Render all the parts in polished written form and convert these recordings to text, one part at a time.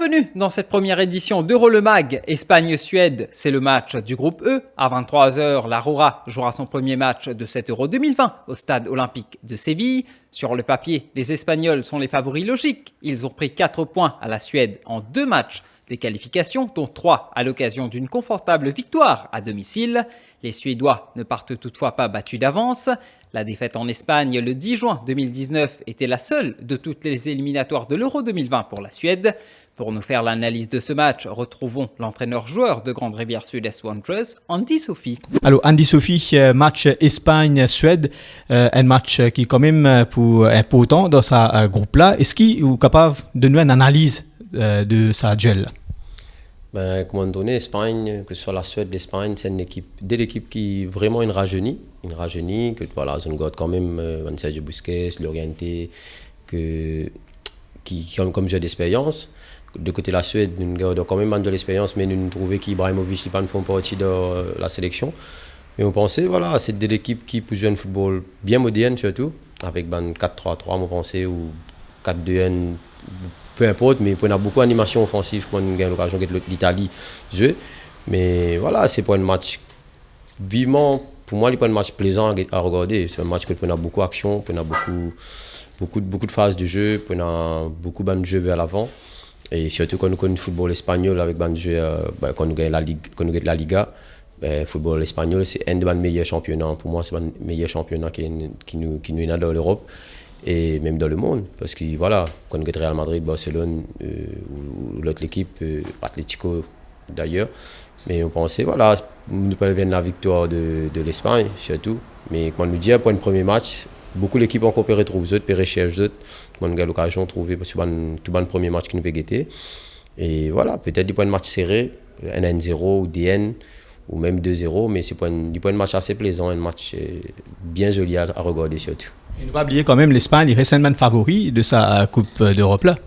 Bienvenue dans cette première édition d'Euro-le-Mag Espagne-Suède. C'est le match du groupe E. À 23h, la Roja jouera son premier match de cet Euro 2020 au stade olympique de Séville. Sur le papier, les Espagnols sont les favoris logiques. Ils ont pris 4 points à la Suède en 2 matchs des qualifications, dont 3 à l'occasion d'une confortable victoire à domicile. Les Suédois ne partent toutefois pas battus d'avance. La défaite en Espagne le 10 juin 2019 était la seule de toutes les éliminatoires de l'Euro 2020 pour la Suède. Pour nous faire l'analyse de ce match, retrouvons l'entraîneur-joueur de Grande Rivière Sud-Est Wanderers, Andy Sophie. Alors Andy Sophie, match Espagne-Suède, un match qui est quand même important dans ce groupe-là. Est-ce qu'il est capable de nous une analyse de sa duel? Comme on donné, Espagne, que ce soit la Suède, l'Espagne, c'est une équipe, de l'équipe qui est vraiment une rajeunie, que voilà, ils ont quand même Sergio Busquets, Llorente, qui ont comme jeu d'expérience. De côté de la Suède, nous avons quand même de l'expérience, mais nous trouvons qu'Ibrahimovic ne font pas partie de la sélection. Mais on pensait, voilà, c'est de l'équipe qui peut jouer un football bien moderne surtout, avec 4-3-3, on pensait, ou 4-2-1, peu importe, mais on a beaucoup d'animation offensive quand on a l'occasion de l'Italie jouer. Mais voilà, c'est pas un match vivement, pour moi, il n'est pas un match plaisant à regarder. C'est un match où on a beaucoup d'action, on a beaucoup de phases de jeu, on a beaucoup de jeux vers l'avant. Et surtout quand on connaît le football espagnol avec des jeux, quand on gagne la Liga, le football espagnol, c'est un des meilleurs championnats. Pour moi, c'est le meilleur championnat qui nous a dans l'Europe. Et même dans le monde, parce que voilà, quand on gagne Real Madrid, Barcelone ou l'autre équipe, Atlético d'ailleurs, mais on pensait, voilà, nous pouvons venir la victoire de l'Espagne surtout, mais quand on nous dit pour un premier match, beaucoup d'équipes ont coopéré, trouvent eux, recherchent eux, quand on a l'occasion de trouver tout le premier match qui nous peut guetter. Et voilà, peut-être pour un match serré, 1-0 ou DN, ou même 2-0, mais c'est pas un match assez plaisant, un match bien joli à regarder surtout. Et ne pas oublier quand même l'Espagne est récemment favori de sa Coupe d'Europe là.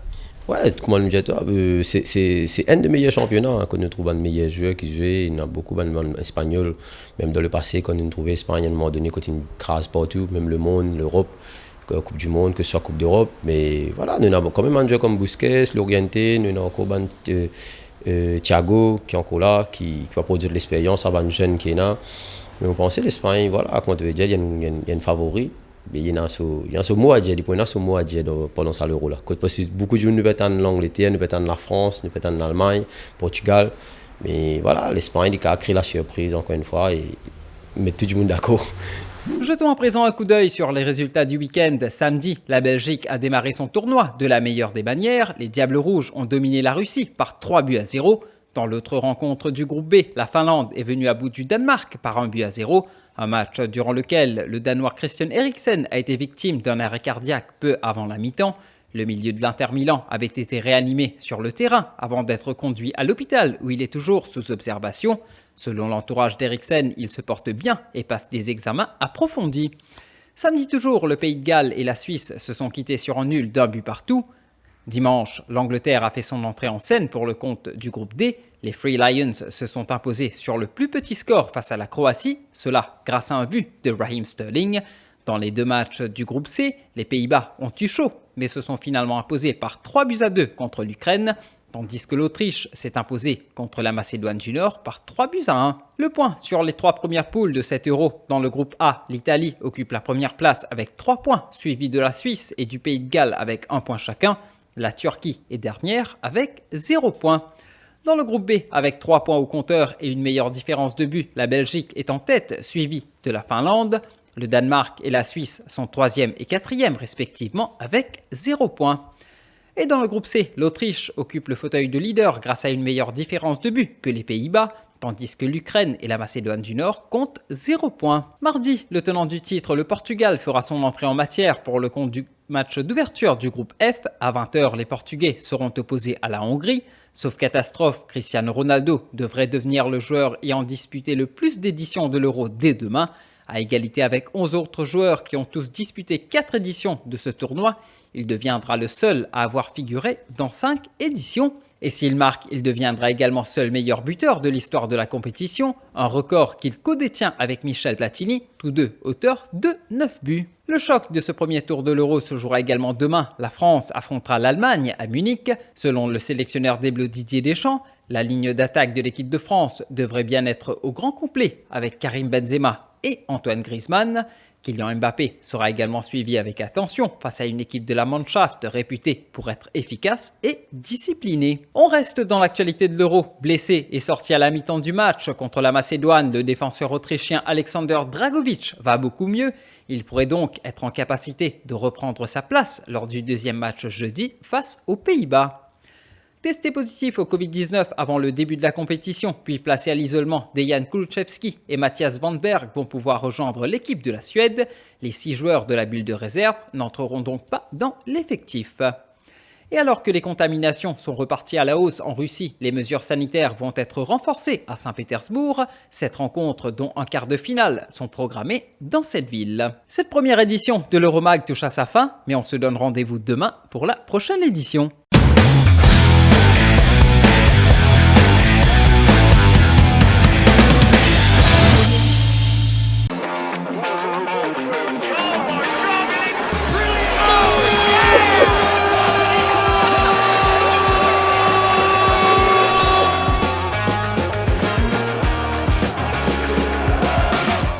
Ouais, comment le dire, c'est un des meilleurs championnats quand on trouve un meilleur joueur qui joue. Il y a beaucoup d'Espagnols, même dans le passé, quand on trouvait l'Espagne à un moment donné, quand ils crasent partout, même le monde, l'Europe, la Coupe du Monde, que ce soit Coupe d'Europe. Mais voilà, nous avons quand même un joueur comme Busquets, Llorente, nous avons encore Thiago qui est encore là, qui va produire de l'expérience avant un jeune qui est là. Mais on pensait l'Espagne, voilà, comme tu veux dire, il y a un favori. Mais il y a un mot à dire, pendant ça l'Euro là. Parce que beaucoup de gens nous mettent en l'Angleterre, nous mettent en la France, nous mettent en Allemagne, Portugal. Mais voilà, l'Espagne il a créé la surprise encore une fois et mettre tout le monde d'accord. Jetons à présent un coup d'œil sur les résultats du week-end. Samedi, la Belgique a démarré son tournoi de la meilleure des manières. Les Diables Rouges ont dominé la Russie par 3-0. Dans l'autre rencontre du groupe B, la Finlande est venue à bout du Danemark par 1-0. Un match durant lequel le Danois Christian Eriksen a été victime d'un arrêt cardiaque peu avant la mi-temps. Le milieu de l'Inter Milan avait été réanimé sur le terrain avant d'être conduit à l'hôpital où il est toujours sous observation. Selon l'entourage d'Eriksen, il se porte bien et passe des examens approfondis. Samedi toujours, le Pays de Galles et la Suisse se sont quittés sur un nul d'1 but partout. Dimanche, l'Angleterre a fait son entrée en scène pour le compte du groupe D. Les Free Lions se sont imposés sur le plus petit score face à la Croatie, cela grâce à un but de Raheem Sterling. Dans les 2 matchs du groupe C, les Pays-Bas ont eu chaud, mais se sont finalement imposés par 3-2 contre l'Ukraine, tandis que l'Autriche s'est imposée contre la Macédoine du Nord par 3-1. Le point sur les 3 premières poules de cet Euro. Dans le groupe A, l'Italie occupe la première place avec 3 points, suivi de la Suisse et du Pays de Galles avec 1 point chacun. La Turquie est dernière avec 0 point. Dans le groupe B, avec 3 points au compteur et une meilleure différence de but, la Belgique est en tête, suivie de la Finlande. Le Danemark et la Suisse sont 3e et 4e respectivement avec 0 point. Et dans le groupe C, l'Autriche occupe le fauteuil de leader grâce à une meilleure différence de but que les Pays-Bas, tandis que l'Ukraine et la Macédoine du Nord comptent 0 point. Mardi, le tenant du titre, le Portugal, fera son entrée en matière pour le compte du match d'ouverture du groupe F. À 20h, les Portugais seront opposés à la Hongrie. Sauf catastrophe, Cristiano Ronaldo devrait devenir le joueur ayant disputé le plus d'éditions de l'Euro dès demain. À égalité avec 11 autres joueurs qui ont tous disputé 4 éditions de ce tournoi, il deviendra le seul à avoir figuré dans 5 éditions. Et s'il marque, il deviendra également seul meilleur buteur de l'histoire de la compétition, un record qu'il codétient avec Michel Platini, tous deux auteurs de 9 buts. Le choc de ce premier tour de l'Euro se jouera également demain. La France affrontera l'Allemagne à Munich. Selon le sélectionneur des Bleus Didier Deschamps, la ligne d'attaque de l'équipe de France devrait bien être au grand complet avec Karim Benzema et Antoine Griezmann. Kylian Mbappé sera également suivi avec attention face à une équipe de la Mannschaft réputée pour être efficace et disciplinée. On reste dans l'actualité de l'Euro. Blessé et sorti à la mi-temps du match contre la Macédoine, le défenseur autrichien Alexander Dragovic va beaucoup mieux. Il pourrait donc être en capacité de reprendre sa place lors du deuxième match jeudi face aux Pays-Bas. Testé positif au Covid-19 avant le début de la compétition, puis placé à l'isolement, Dejan Kulusevski et Mathias Vanberg vont pouvoir rejoindre l'équipe de la Suède. Les 6 joueurs de la bulle de réserve n'entreront donc pas dans l'effectif. Et alors que les contaminations sont reparties à la hausse en Russie, les mesures sanitaires vont être renforcées à Saint-Pétersbourg. 7 rencontres, dont un quart de finale, sont programmées dans cette ville. Cette première édition de l'Euromag touche à sa fin, mais on se donne rendez-vous demain pour la prochaine édition.